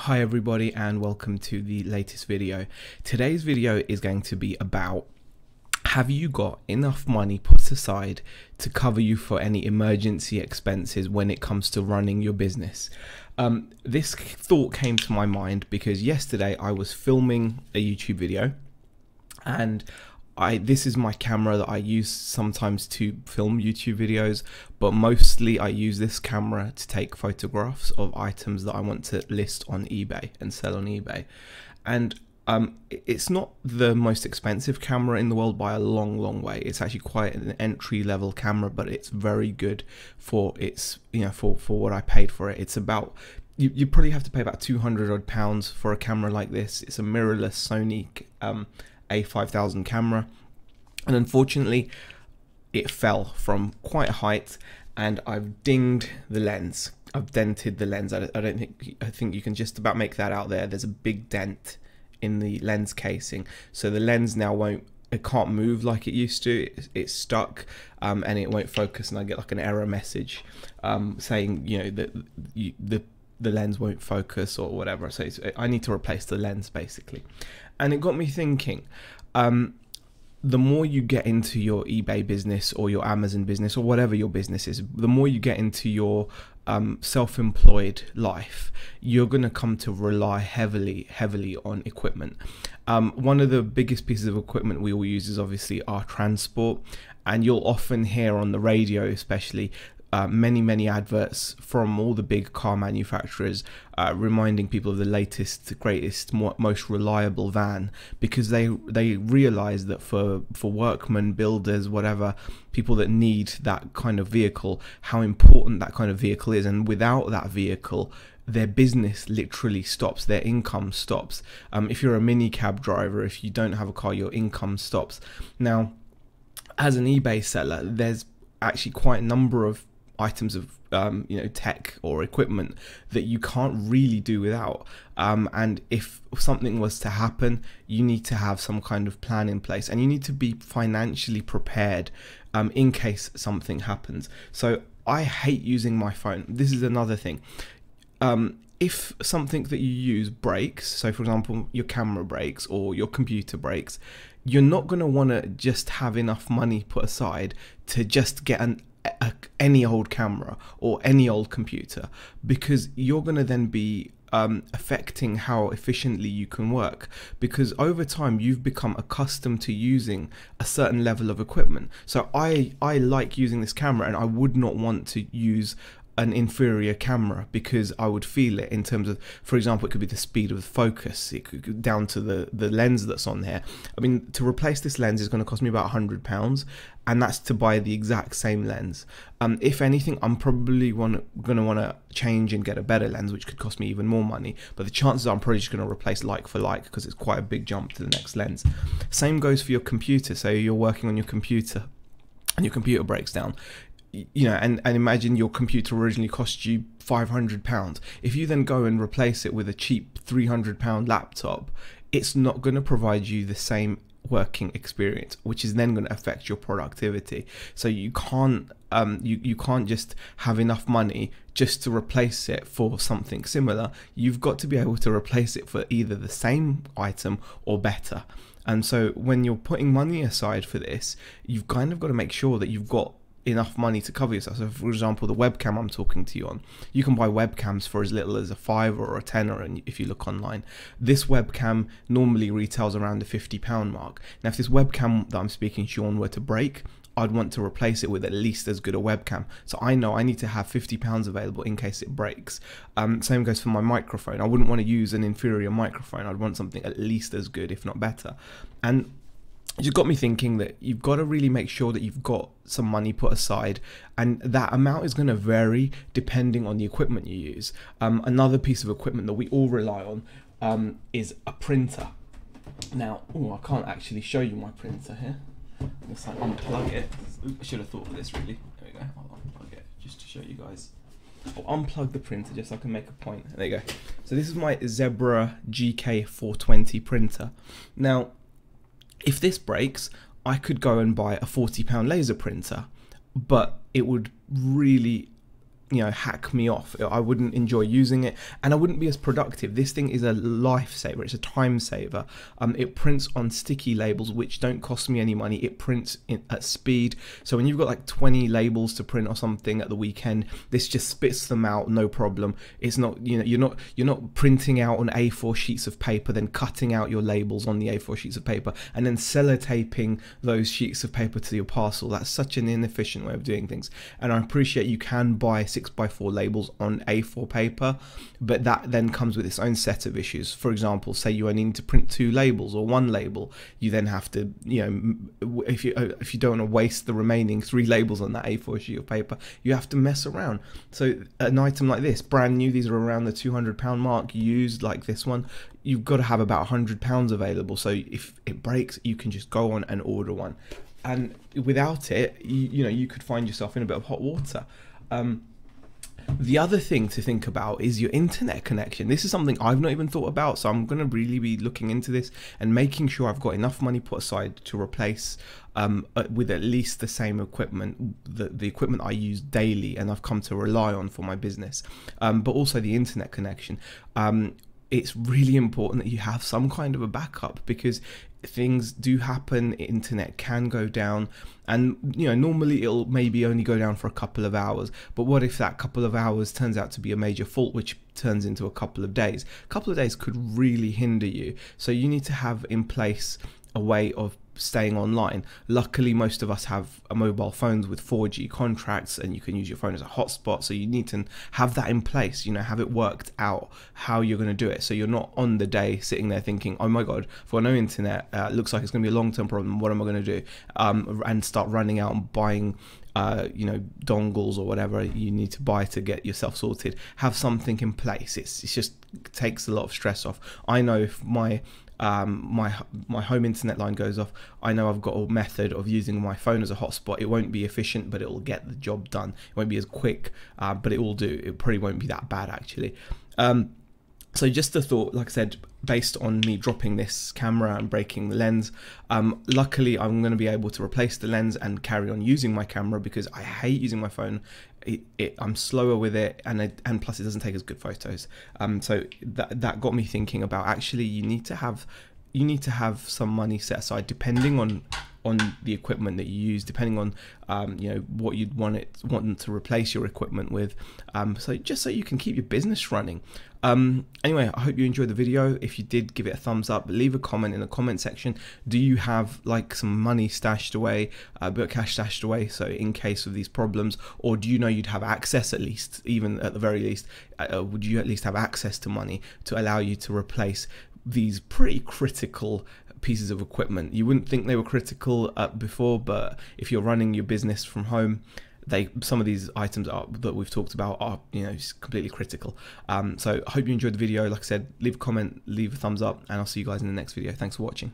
Hi everybody and welcome to the latest video. Today's video is going to be about, have you got enough money put aside to cover you for any emergency expenses when it comes to running your business? This thought came to my mind because yesterday I was filming a YouTube video, and this is my camera that I use sometimes to film YouTube videos, but mostly I use this camera to take photographs of items that I want to list on eBay and sell on eBay. And it's not the most expensive camera in the world by a long way. It's actually quite an entry-level camera, but it's very good for its, for what I paid for it. It's about, you probably have to pay about 200 odd pounds for a camera like this. It's a mirrorless Sony A5000 camera, and unfortunately it fell from quite a height and I've dinged the lens. I've dented the lens. I think you can just about make that out there. There's a big dent in the lens casing, so the lens now it can't move like it used to. It's stuck, and it won't focus, and I get like an error message saying that the lens won't focus or whatever. So I need to replace the lens basically. And it got me thinking, the more you get into your eBay business or your Amazon business or whatever your business is, the more you get into your self-employed life, you're going to come to rely heavily on equipment. One of the biggest pieces of equipment we all use is obviously our transport, and you'll often hear on the radio especially many adverts from all the big car manufacturers reminding people of the latest, greatest, most reliable van, because they realize that for workmen, builders, whatever, people that need that kind of vehicle, how important that kind of vehicle is. And without that vehicle, their business literally stops, their income stops. If you're a mini cab driver, if you don't have a car, your income stops. Now, as an eBay seller, there's actually quite a number of items of tech or equipment that you can't really do without, and if something was to happen, you need to have some kind of plan in place, and you need to be financially prepared in case something happens. So I hate using my phone. This is another thing. If something that you use breaks, so for example your camera breaks or your computer breaks, you're not going to want to just have enough money put aside to just get any old camera or any old computer, because you're going to then be affecting how efficiently you can work, because over time you've become accustomed to using a certain level of equipment. So I like using this camera, and I would not want to use an inferior camera because I would feel it in terms of, for example, it could be the speed of the focus, it could go down to the lens that's on there. I mean, to replace this lens is going to cost me about £100, and that's to buy the exact same lens. If anything, I'm probably going to want to change and get a better lens, which could cost me even more money, but the chances are I'm probably just going to replace like for like, because it's quite a big jump to the next lens. Same goes for your computer. So you're working on your computer and your computer breaks down, and imagine your computer originally cost you £500. If you then go and replace it with a cheap £300 laptop, it's not going to provide you the same working experience, which is then going to affect your productivity. So you can't you can't just have enough money just to replace it for something similar. You've got to be able to replace it for either the same item or better. And so when you're putting money aside for this, you've kind of got to make sure that you've got enough money to cover yourself. So for example, the webcam I'm talking to you on, you can buy webcams for as little as a £5 or a tenner, and if you look online, this webcam normally retails around the £50 mark. Now if this webcam that I'm speaking to you on were to break, I'd want to replace it with at least as good a webcam. So I know I need to have £50 available in case it breaks. Same goes for my microphone. I wouldn't want to use an inferior microphone. I'd want something at least as good, if not better. And it just got me thinking that you've got to really make sure that you've got some money put aside, and that amount is going to vary depending on the equipment you use. Another piece of equipment that we all rely on is a printer. Now, I can't actually show you my printer here. Unless I unplug it. I should have thought of this really. There we go. I'll unplug it just to show you guys. I'll unplug the printer just so I can make a point. There you go. So this is my Zebra GK420 printer. Now, if this breaks, I could go and buy a £40 laser printer, but it would really hack me off. I wouldn't enjoy using it, and I wouldn't be as productive. This thing is a lifesaver. It's a time saver. It prints on sticky labels, which don't cost me any money. It prints at speed. So when you've got like 20 labels to print or something at the weekend, this just spits them out, no problem. It's not, you're not printing out on A4 sheets of paper, then cutting out your labels on the A4 sheets of paper, and then sellotaping those sheets of paper to your parcel. That's such an inefficient way of doing things. And I appreciate you can buy 6x4 labels on A4 paper, but that then comes with its own set of issues. For example, say you only need to print 2 labels or 1 label, you then have to, if you don't want to waste the remaining 3 labels on that A4 sheet of paper, you have to mess around. So an item like this, brand new, these are around the £200 mark, used like this one, you've got to have about £100 available. So if it breaks, you can just go on and order one. And without it, you could find yourself in a bit of hot water. The other thing to think about is your internet connection. This is something I've not even thought about, so I'm going to really be looking into this and making sure I've got enough money put aside to replace with at least the same equipment, the equipment I use daily and I've come to rely on for my business, but also the internet connection. It's really important that you have some kind of a backup, because things do happen, internet can go down, and normally it'll maybe only go down for a couple of hours, but what if that couple of hours turns out to be a major fault which turns into a couple of days? A couple of days could really hinder you, so you need to have in place a way of staying online. Luckily, most of us have mobile phones with 4G contracts, and you can use your phone as a hotspot, so you need to have that in place, have it worked out how you're going to do it, so you're not on the day sitting there thinking, oh my god, for no internet, it looks like it's going to be a long-term problem, what am I going to do, and start running out and buying dongles or whatever you need to buy to get yourself sorted. Have something in place. It just takes a lot of stress off. I know if my home internet line goes off, I know I've got a method of using my phone as a hotspot. It won't be efficient, but it will get the job done. It won't be as quick, but it will do. It probably won't be that bad, actually. So just a thought, like I said, based on me dropping this camera and breaking the lens, luckily I'm going to be able to replace the lens and carry on using my camera, because I hate using my phone. I'm slower with it, and plus it doesn't take as good photos. So that got me thinking about, actually you need to have some money set aside, depending on the equipment that you use, depending on what you'd want to replace your equipment with, so just so you can keep your business running. Anyway, I hope you enjoyed the video. If you did, give it a thumbs up, leave a comment in the comment section. Do you have like some money stashed away, a bit of cash stashed away, so in case of these problems, or do you know you'd have access, at least, even at the very least, would you at least have access to money to allow you to replace these pretty critical pieces of equipment? You wouldn't think they were critical before, but if you're running your business from home, some of these items that we've talked about are completely critical. So I hope you enjoyed the video. Like I said, leave a comment, leave a thumbs up, and I'll see you guys in the next video. Thanks for watching.